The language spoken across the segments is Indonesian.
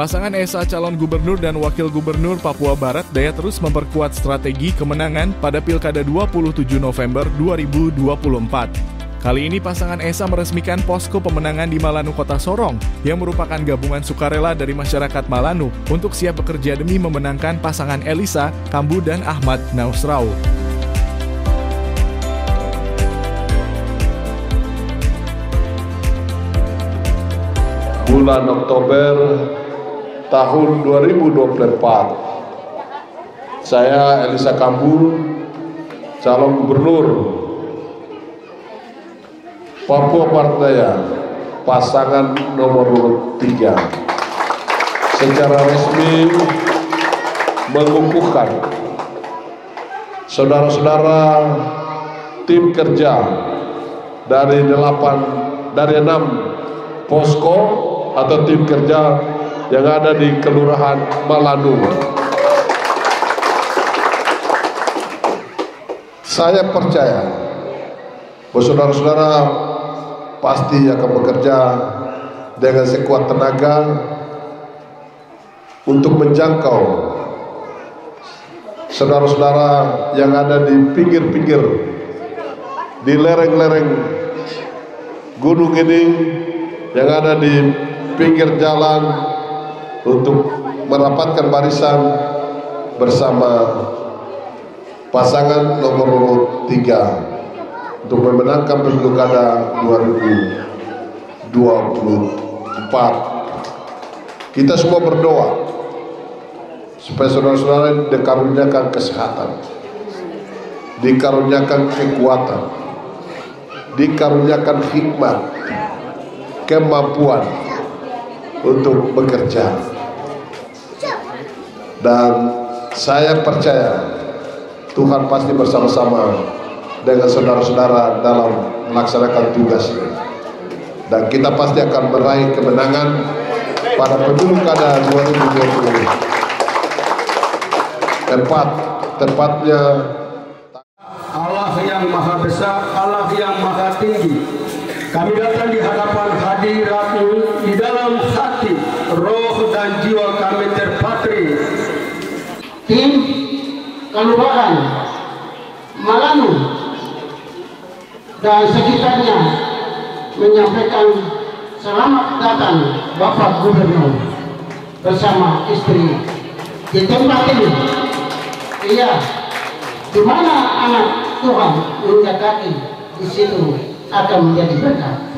Pasangan Esa calon gubernur dan wakil gubernur Papua Barat Daya terus memperkuat strategi kemenangan pada Pilkada 27 November 2024. Kali ini pasangan Esa meresmikan posko pemenangan di Malanu Kota Sorong yang merupakan gabungan sukarela dari masyarakat Malanu untuk siap bekerja demi memenangkan pasangan Elisa Kambu dan Ahmad Nausrau. Bulan Oktober tahun 2024, saya Elisa Kambu, calon gubernur Papua Barat Daya, pasangan nomor 3, secara resmi mengukuhkan saudara-saudara tim kerja dari 6 posko atau tim kerja yang ada di Kelurahan Malanu. Saya percaya bahwa saudara-saudara pasti akan bekerja dengan sekuat tenaga untuk menjangkau saudara-saudara yang ada di pinggir-pinggir, di lereng-lereng gunung ini, yang ada di pinggir jalan, untuk merapatkan barisan bersama pasangan nomor 3 untuk memenangkan Pilkada 2024. Kita semua berdoa supaya saudara-saudara dikaruniakan kesehatan, dikaruniakan kekuatan, dikaruniakan hikmat, kemampuan untuk bekerja. Dan saya percaya Tuhan pasti bersama-sama dengan saudara-saudara dalam melaksanakan tugas ini, dan kita pasti akan meraih kemenangan pada pemilu kada 2020. Tepatnya Allah yang maha besar, Allah yang maha tinggi. Kami datang di hadapan hadirat-Mu, di dalam hati, roh dan jiwa kami terpatri. Tim Kelurahan Malanu dan sekitarnya menyampaikan selamat datang Bapak Gubernur bersama istri di tempat ini. Iya, di mana anak Tuhan menjagati, di situ akan menjadi berkat.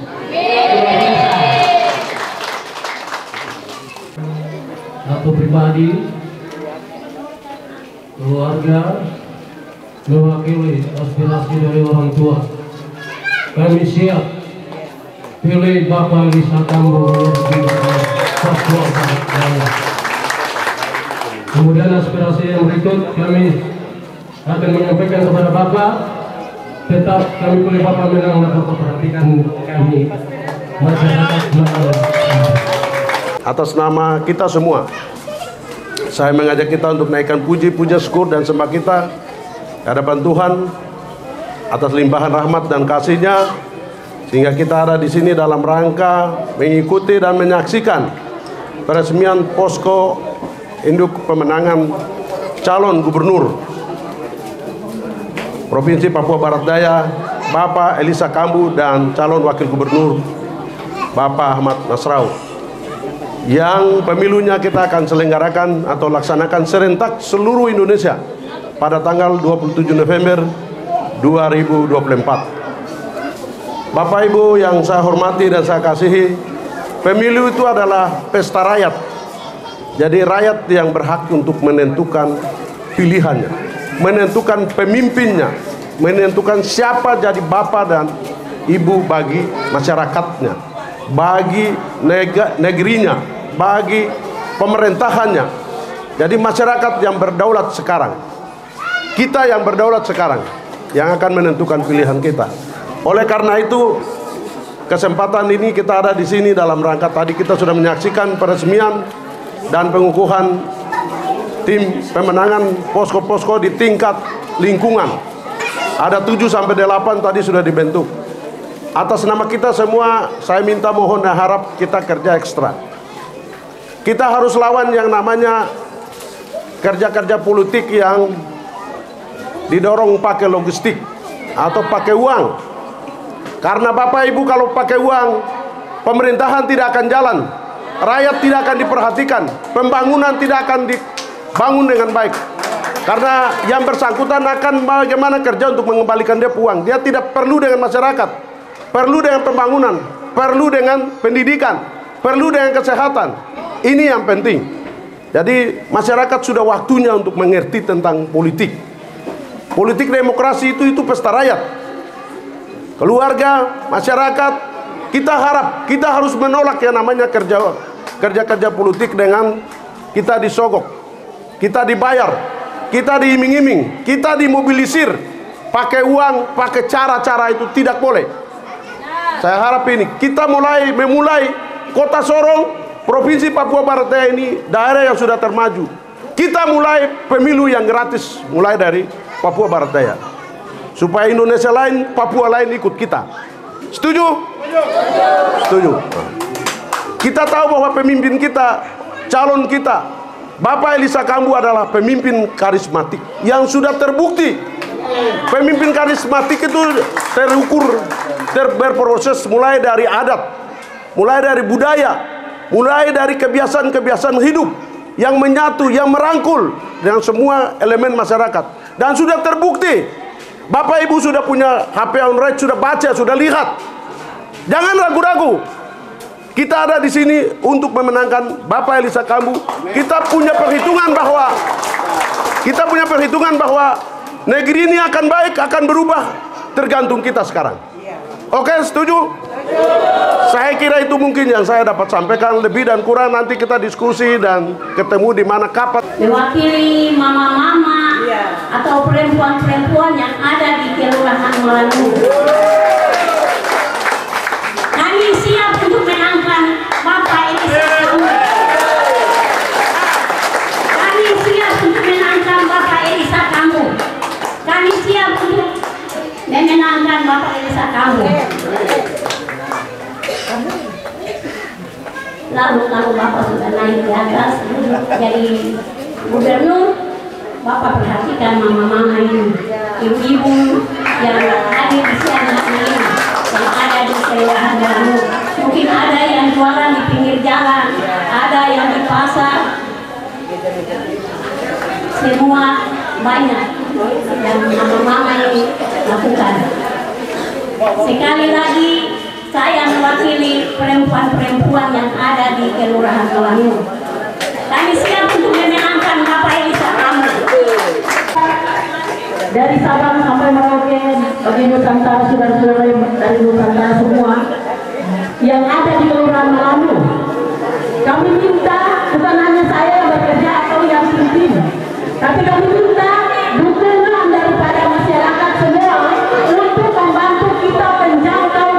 Aku pribadi, keluarga, mewakili aspirasi dari orang tua. Kami siap pilih Bapak Elisa Kambu di Papua Barat Daya. Kemudian aspirasi yang berikut kami akan menyampaikan kepada Bapak. Tetap kami pilih Bapak menang, Bapak perhatikan kami masyarakat Malanu. atas nama kita semua, saya mengajak kita untuk naikkan puji, puja, syukur dan sembah kita ke hadapan Tuhan atas limpahan rahmat dan kasih-Nya, sehingga kita ada di sini dalam rangka mengikuti dan menyaksikan peresmian posko induk pemenangan calon gubernur Provinsi Papua Barat Daya, Bapak Elisa Kambu, dan calon wakil gubernur Bapak Ahmad Nausrau, yang pemilunya kita akan selenggarakan atau laksanakan serentak seluruh Indonesia pada tanggal 27 November 2024. Bapak Ibu yang saya hormati dan saya kasihi, pemilu itu adalah pesta rakyat. Jadi rakyat yang berhak untuk menentukan pilihannya, menentukan pemimpinnya, menentukan siapa jadi bapak dan ibu bagi masyarakatnya, bagi negerinya, bagi pemerintahannya. Jadi masyarakat yang berdaulat sekarang, kita yang berdaulat sekarang, yang akan menentukan pilihan kita. Oleh karena itu, kesempatan ini kita ada di sini dalam rangka tadi kita sudah menyaksikan peresmian dan pengukuhan tim pemenangan posko-posko di tingkat lingkungan. Ada 7-8 tadi sudah dibentuk. Atas nama kita semua, saya minta mohon dan harap kita kerja ekstra. kita harus lawan yang namanya kerja-kerja politik yang didorong pakai logistik atau pakai uang. Karena Bapak Ibu kalau pakai uang, pemerintahan tidak akan jalan, rakyat tidak akan diperhatikan, pembangunan tidak akan dibangun dengan baik. Karena yang bersangkutan akan bagaimana kerja untuk mengembalikan dia uang. Dia tidak perlu dengan masyarakat, perlu dengan pembangunan, perlu dengan pendidikan, perlu dengan kesehatan. Ini yang penting. Jadi masyarakat sudah waktunya untuk mengerti tentang politik. Politik demokrasi itu pesta rakyat. Keluarga, masyarakat, kita harus menolak yang namanya kerja politik dengan kita disogok, kita dibayar, kita diiming-iming, kita dimobilisir pakai uang, pakai cara-cara itu tidak boleh. Saya harap ini kita memulai Kota Sorong, Provinsi Papua Barat Daya ini daerah yang sudah termaju. Kita mulai pemilu yang gratis mulai dari Papua Barat Daya, supaya Indonesia lain, Papua lain ikut kita. Setuju? Setuju. Kita tahu bahwa pemimpin kita, calon kita, Bapak Elisa Kambu adalah pemimpin karismatik yang sudah terbukti. Pemimpin karismatik itu terukur, berproses mulai dari adat, mulai dari budaya, mulai dari kebiasaan-kebiasaan hidup yang menyatu, yang merangkul dengan semua elemen masyarakat. Dan sudah terbukti. Bapak Ibu sudah punya HP Android, sudah baca, sudah lihat. Jangan ragu-ragu. Kita ada di sini untuk memenangkan Bapak Elisa Kambu. Kita punya perhitungan bahwa negeri ini akan baik, akan berubah, tergantung kita sekarang. Oke, setuju? Saya kira itu mungkin yang saya dapat sampaikan. Lebih dan kurang nanti kita diskusi dan ketemu di mana kapan. Mewakili mama-mama atau perempuan-perempuan yang ada di Kelurahan Melanu. Kami siap untuk menangkan Bapak Elisa Kambu. Kami siap untuk menangkan Bapak Elisa Kambu. Kami siap untuk memenangkan Bapak Elisa Kambu. Lalu kalau Bapak sudah naik di atas jadi gubernur, Bapak perhatikan mama-mama ini, ibu-ibu yang hadir di sini, yang ada di Kelurahan Melanu. Mungkin ada yang jualan di pinggir jalan, ada yang di pasar, semua banyak yang mama-mama ini lakukan. Sekali lagi saya mewakili perempuan-perempuan yang ada di Kelurahan Melanu. Kami siap untuk memenangkan Bapak Elisa Kambu. Dari Sabang sampai Merauke, bagi Nusantara, saudara-saudara dari Nusantara semua yang ada di Kelurahan Melanu, kami minta bukan hanya saya yang bekerja atau yang pimpin, tapi kami minta dukungan daripada masyarakat semua untuk membantu kita menjangkau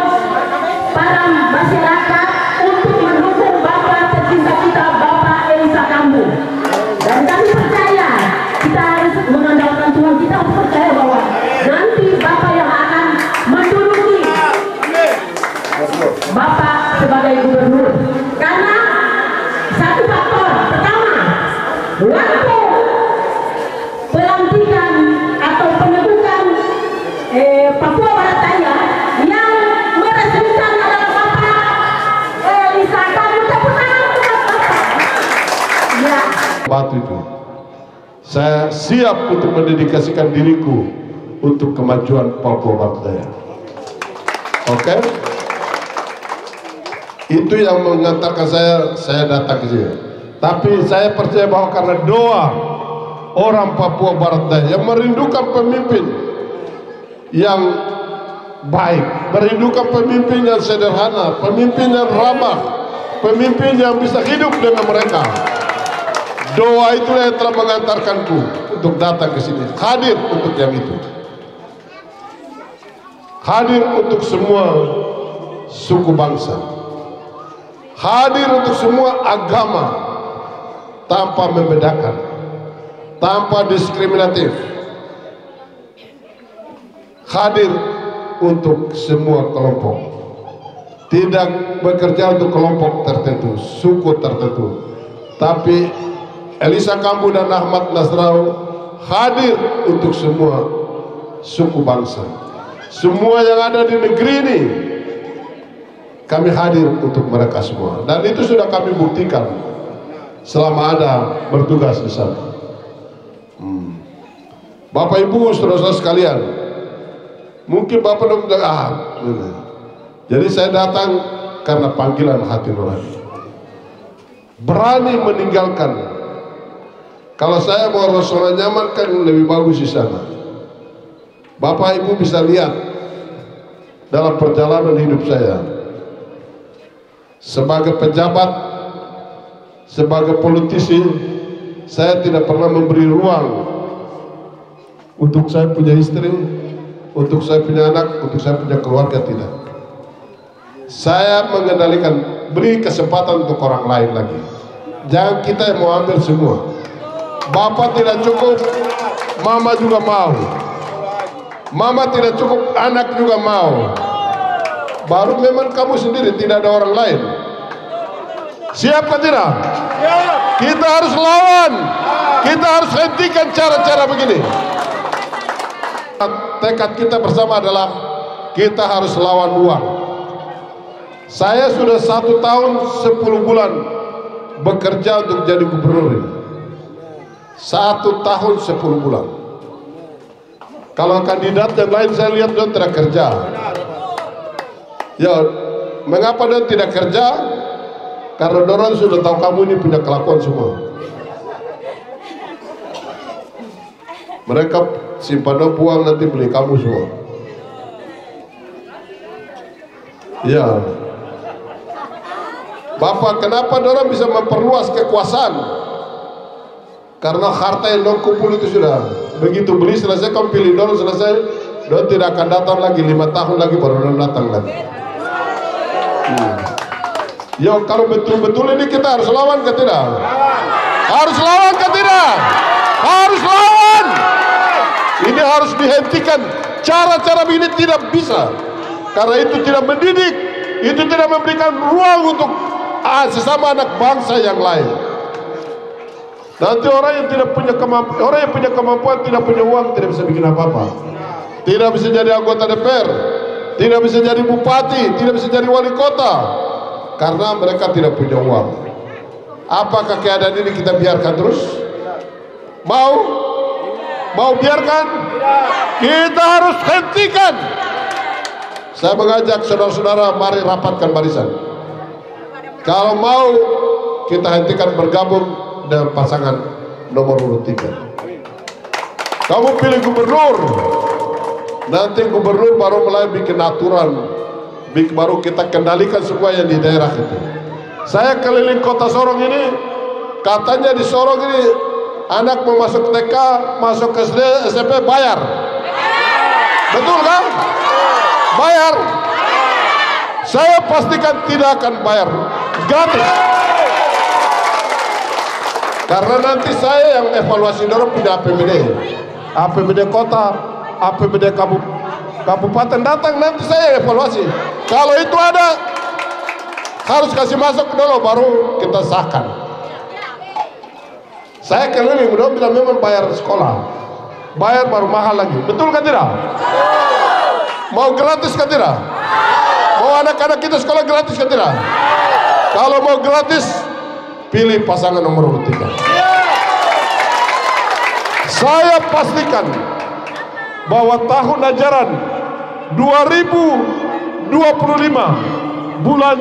para masyarakat untuk mendukung Bapak tercinta kita, Bapak Elisa Kambu. Dan kami percaya kita harus mengandalkan Tuhan, kita harus percaya bahwa nanti Bapak yang akan menduduki Bapak sebagai gubernur. Karena satu faktor pertama, waktu pelantikan atau pendudukan Papua Barat Daya yang meresmikan adalah Bapak Elisa Kambu. Tepuk tangan untuk Bapak. Ya. Batu itu, saya siap untuk mendedikasikan diriku untuk kemajuan Papua Barat Daya. Oke? Itu yang mengantarkan saya datang ke sini. Tapi saya percaya bahwa karena doa orang Papua Barat Daya yang merindukan pemimpin yang baik, merindukan pemimpin yang sederhana, pemimpin yang ramah, pemimpin yang bisa hidup dengan mereka. Doa itulah yang telah mengantarkanku untuk datang ke sini, hadir untuk yang itu, hadir untuk semua suku bangsa, hadir untuk semua agama tanpa membedakan, tanpa diskriminatif, hadir untuk semua kelompok, tidak bekerja untuk kelompok tertentu, suku tertentu, tapi Elisa Kambu dan Ahmad Nasrau hadir untuk semua suku bangsa. Semua yang ada di negeri ini kami hadir untuk mereka semua, dan itu sudah kami buktikan selama ada bertugas di sana. Bapak Ibu saudara-saudara sekalian, mungkin Bapak bilang jadi saya datang karena panggilan hati nurani, berani meninggalkan. Kalau saya mau Rasulullah nyaman kan lebih bagus di sana. Bapak Ibu bisa lihat dalam perjalanan hidup saya sebagai pejabat, sebagai politisi, saya tidak pernah memberi ruang untuk saya punya istri, untuk saya punya anak, untuk saya punya keluarga, tidak. Saya mengendalikan, beri kesempatan untuk orang lain lagi. Jangan kita yang mau ambil semua. Bapak tidak cukup, mama juga mau. Mama tidak cukup, anak juga mau. Baru memang kamu sendiri, tidak ada orang lain. Siap atau tidak? Kita harus lawan. Kita harus hentikan cara-cara begini. Tekad kita bersama adalah kita harus lawan uang. Saya sudah 1 tahun 10 bulan bekerja untuk jadi gubernur ini. 1 tahun 10 bulan. Kalau kandidat yang lain saya lihat dia tidak kerja. Ya, mengapa dia tidak kerja? Karena orang sudah tahu kamu ini punya kelakuan semua. Mereka simpan uang nanti beli kamu semua. Ya, Bapak, kenapa orang bisa memperluas kekuasaan? Karena harta yang dong kumpul itu sudah begitu beli selesai, kamu pilih orang selesai, dia tidak akan datang lagi. 5 tahun lagi baru dia datang lagi. Ya, kalau betul-betul ini kita harus lawan ke tidak? Harus lawan ke tidak? Harus lawan. Ini harus dihentikan. Cara-cara ini tidak bisa, karena itu tidak mendidik, itu tidak memberikan ruang untuk sesama anak bangsa yang lain. Nanti orang yang tidak punya kemampuan, orang yang punya kemampuan tidak punya uang, tidak bisa bikin apa-apa. Tidak bisa jadi anggota DPR, tidak bisa jadi bupati, tidak bisa jadi wali kota, karena mereka tidak punya uang. Apakah keadaan ini kita biarkan terus? Mau biarkan? Kita harus hentikan. Saya mengajak saudara-saudara, mari rapatkan barisan. Kalau mau kita hentikan, bergabung dengan pasangan nomor urut 3. Kamu pilih gubernur, nanti gubernur baru mulai bikin aturan, baru kita kendalikan semua yang di daerah itu. Saya keliling kota Sorong ini, katanya di Sorong ini anak mau masuk TK, masuk SD, SMP bayar. Betul kan? Bayar. Saya pastikan tidak akan bayar, gratis. Karena nanti saya yang evaluasi dorong punya APBD kota, APBD kabupaten datang, nanti saya evaluasi. Kalau itu ada, harus kasih masuk dulu baru kita sahkan. Saya keliling, udah bilang memang bayar sekolah, bayar baru mahal lagi. Betul kan tidak? Mau gratis kan tidak? Mau anak-anak kita sekolah gratis kan tidak? Kalau mau gratis, pilih pasangan nomor urut 3. Saya pastikan bahwa tahun ajaran 2025 bulan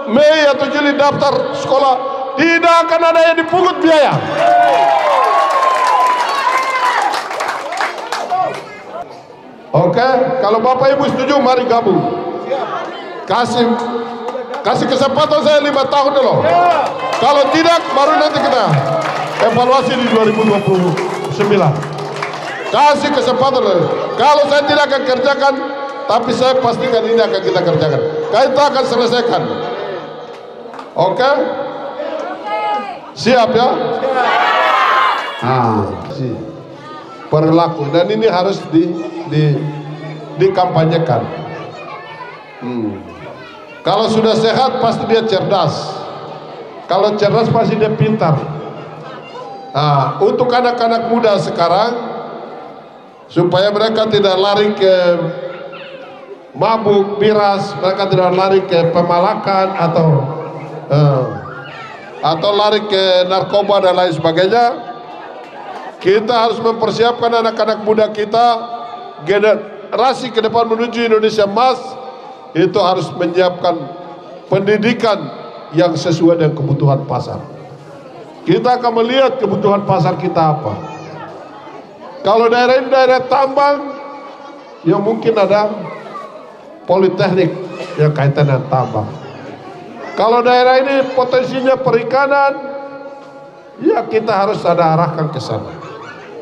Mei atau Juli daftar sekolah tidak akan ada yang dipungut biaya. Oke, kalau Bapak Ibu setuju, mari gabung. Kasih kesempatan saya 5 tahun dulu. Kalau tidak, baru nanti kita evaluasi di 2029. Kasih kesempatan dulu. Kalau saya tidak akan kerjakan, tapi saya pastikan ini akan kita kerjakan. Kita akan selesaikan. Oke? Siap ya? Perilaku, dan ini harus dikampanyekan. Kalau sudah sehat pasti dia cerdas. Kalau cerdas pasti dia pintar. Nah, untuk anak-anak muda sekarang, supaya mereka tidak lari ke mabuk, miras, mereka tidak lari ke pemalakan atau lari ke narkoba dan lain sebagainya, kita harus mempersiapkan anak-anak muda kita, generasi ke depan menuju Indonesia emas, itu harus menyiapkan pendidikan yang sesuai dengan kebutuhan pasar. Kita akan melihat kebutuhan pasar kita apa. Kalau daerah ini daerah tambang, ya mungkin ada politeknik yang kaitan dengan tambang. Kalau daerah ini potensinya perikanan, ya kita harus ada arahkan ke sana.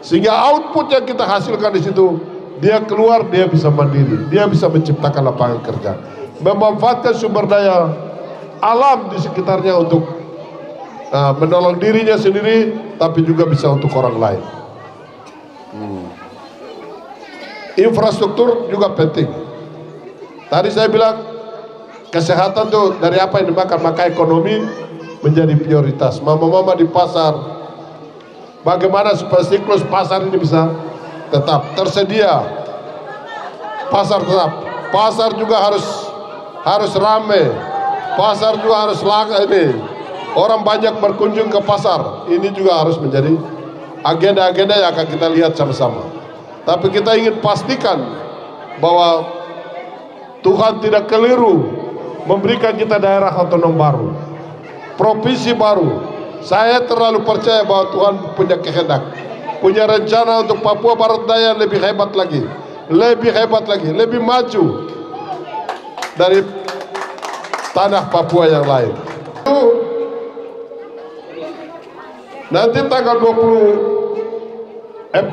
Sehingga output yang kita hasilkan di situ, dia keluar, dia bisa mandiri, dia bisa menciptakan lapangan kerja, memanfaatkan sumber daya alam di sekitarnya untuk menolong dirinya sendiri, tapi juga bisa untuk orang lain. Infrastruktur juga penting. Tadi saya bilang kesehatan tuh dari apa yang dimakan, maka ekonomi menjadi prioritas. Mama-mama di pasar, bagaimana supaya siklus pasar ini bisa tetap tersedia. Pasar tetap, pasar juga harus ramai, pasar juga harus ini orang banyak berkunjung ke pasar. Ini juga harus menjadi agenda-agenda yang akan kita lihat sama-sama. Tapi kita ingin pastikan bahwa Tuhan tidak keliru memberikan kita daerah otonom baru, provinsi baru. Saya terlalu percaya bahwa Tuhan punya kehendak, punya rencana untuk Papua Barat Daya lebih hebat lagi, lebih maju dari tanah Papua yang lain. Nanti tanggal 24,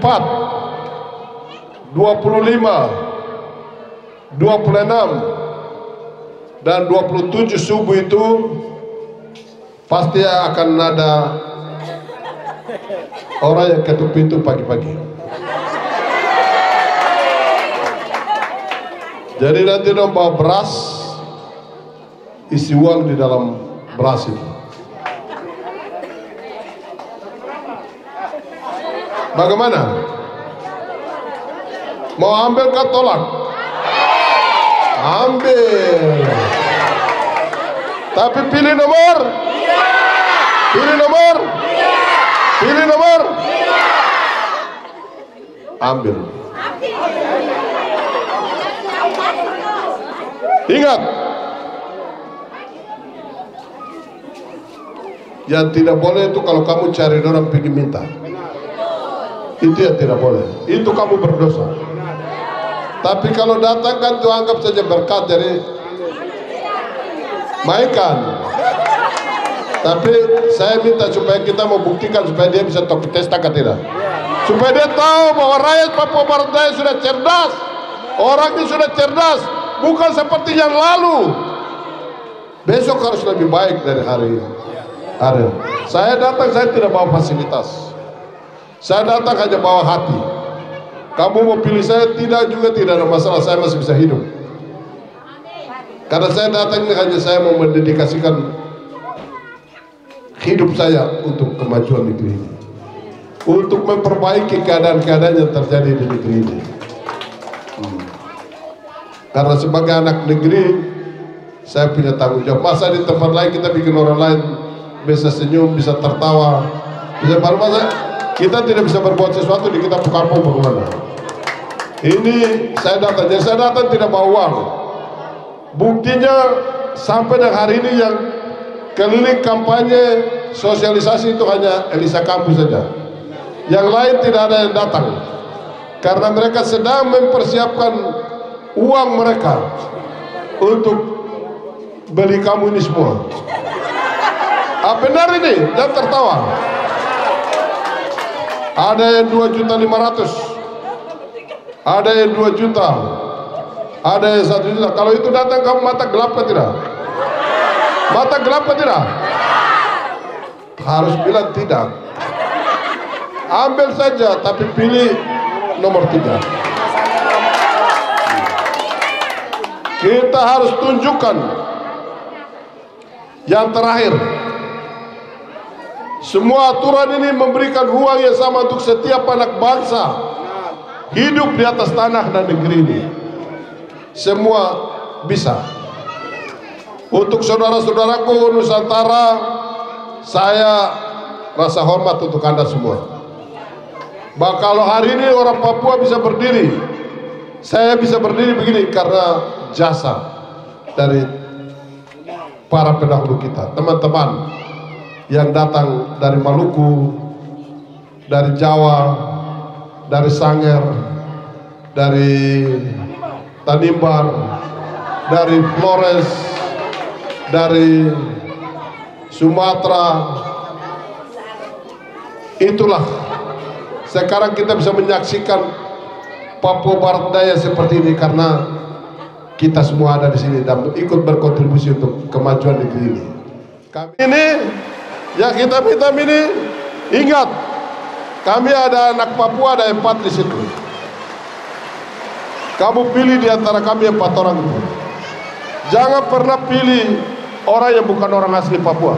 25, 26 dan 27 subuh itu pasti akan ada orang yang ketuk pintu pagi-pagi. Jadi nanti dong bawa beras, isi uang di dalam beras itu. Bagaimana? Mau ambil ke tolak? Ambil. Tapi pilih nomor. Pilih nomor. Pilih nomor. Ambil. Ingat, yang tidak boleh itu kalau kamu cari orang pergi minta. Itu yang tidak boleh. Itu kamu berdosa. Tapi kalau datang kan itu anggap saja berkat, jadi mainkan. Tapi saya minta supaya kita membuktikan supaya dia bisa topi testa tidak, supaya dia tahu bahwa rakyat Papua Barat Daya sudah cerdas. Orang ini sudah cerdas, bukan seperti yang lalu. Besok harus lebih baik dari hari ini. Saya datang, saya tidak bawa fasilitas. Saya datang hanya bawa hati. Kamu mau pilih saya tidak ada masalah, saya masih bisa hidup. Karena saya datang ini hanya saya mau mendedikasikan hidup saya untuk kemajuan negeri ini, untuk memperbaiki keadaan-keadaan yang terjadi di negeri ini. Karena sebagai anak negeri, saya punya tanggung jawab. Masa di tempat lain kita bikin orang lain bisa senyum, bisa tertawa, bisa masa kita tidak bisa berbuat sesuatu di kita kampung bagaimana? Ini saya datang, jadi saya datang tidak bawa uang. Buktinya sampai dengan hari ini yang keliling kampanye sosialisasi itu hanya Elisa Kampus saja. Yang lain tidak ada yang datang, karena mereka sedang mempersiapkan uang mereka untuk beli kamu ini semua. Benar ini, jangan tertawa. Ada yang 2.500.000, ada yang 2 juta, ada yang 1 juta. Kalau itu datang kamu mata gelap atau tidak? Mata gelap atau tidak? Harus bilang tidak. Ambil saja, tapi pilih nomor 3. Kita harus tunjukkan. Yang terakhir, Semua aturan ini memberikan ruang yang sama untuk setiap anak bangsa hidup di atas tanah dan negeri ini. Semua bisa. Untuk saudara-saudaraku Nusantara, saya rasa hormat untuk Anda semua. Bahwa kalau hari ini orang Papua bisa berdiri, saya bisa berdiri begini karena jasa dari para pendahulu kita, teman-teman yang datang dari Maluku, dari Jawa, dari Sangir, dari Tanimbar, dari Flores, dari Sumatera. Itulah sekarang kita bisa menyaksikan Papua Barat Daya seperti ini karena kita semua ada di sini dan ikut berkontribusi untuk kemajuan negeri ini. Kami ini yang kita minta ini, ingat, kami ada anak Papua, ada 4 di situ. Kamu pilih di antara kami 4 orang itu. Jangan pernah pilih orang yang bukan orang asli Papua.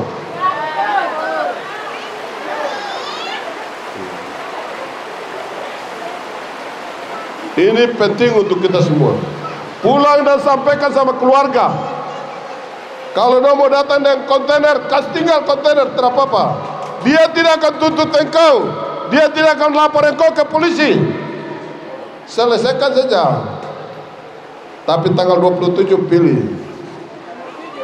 Ini penting untuk kita semua. Pulang dan sampaikan sama keluarga. Kalau dia mau datang dengan kontainer, kasih tinggal kontainer, tidak apa-apa. Dia tidak akan tuntut engkau, dia tidak akan lapor engkau ke polisi. Selesaikan saja. Tapi tanggal 27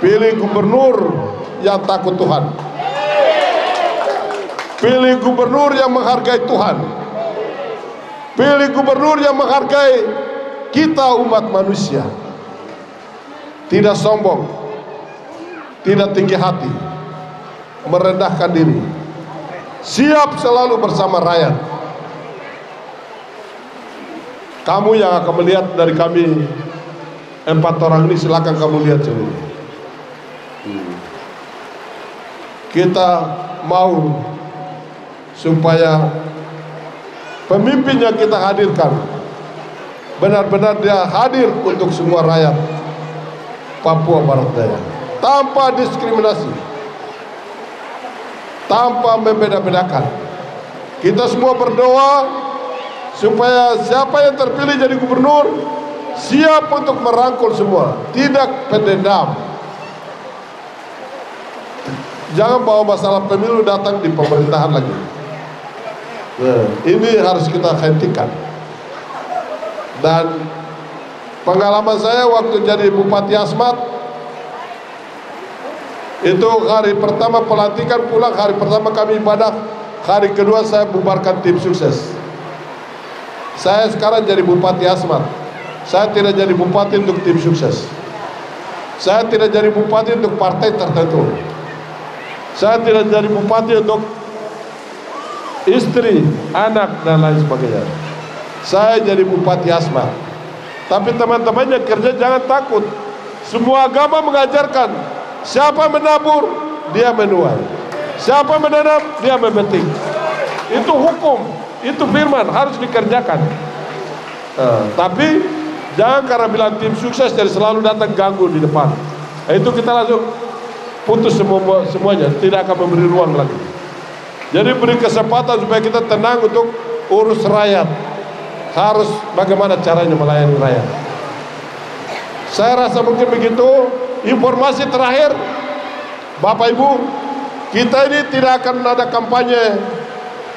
pilih gubernur yang takut Tuhan. Pilih gubernur yang menghargai Tuhan. Pilih gubernur yang menghargai kita umat manusia. Tidak sombong, tidak tinggi hati, merendahkan diri, siap selalu bersama rakyat. Kamu yang akan melihat dari kami 4 orang ini, silakan kamu lihat sendiri. Kita mau supaya pemimpin yang kita hadirkan benar-benar dia hadir untuk semua rakyat Papua Barat Daya, tanpa diskriminasi, tanpa membeda-bedakan. Kita semua berdoa supaya siapa yang terpilih jadi gubernur siap untuk merangkul semua, tidak pendendam. Jangan bawa masalah pemilu datang di pemerintahan lagi. Ini harus kita hentikan. Dan pengalaman saya waktu jadi Bupati Asmat, itu hari pertama pelantikan pulang, hari pertama kami ibadah, hari kedua saya bubarkan tim sukses. Saya sekarang jadi Bupati Asmat. Saya tidak jadi bupati untuk tim sukses. Saya tidak jadi bupati untuk partai tertentu. Saya tidak jadi bupati untuk istri, anak, dan lain sebagainya. Saya jadi Bupati Asmat. Tapi teman-teman yang kerja jangan takut. Semua agama mengajarkan siapa menabur, dia menuai. Siapa menanam, dia memetik. Itu hukum, itu firman, harus dikerjakan. Tapi jangan karena bilang tim sukses jadi selalu datang ganggu di depan. Itu kita langsung putus semuanya, tidak akan memberi ruang lagi. Jadi beri kesempatan supaya kita tenang untuk urus rakyat. Harus bagaimana caranya melayani rakyat. Saya rasa mungkin begitu. Informasi terakhir, Bapak Ibu, kita ini tidak akan ada kampanye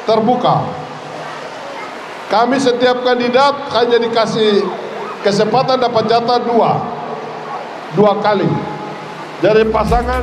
terbuka. Kami setiap kandidat hanya dikasih kesempatan dapat jatah dua kali. Dari pasangan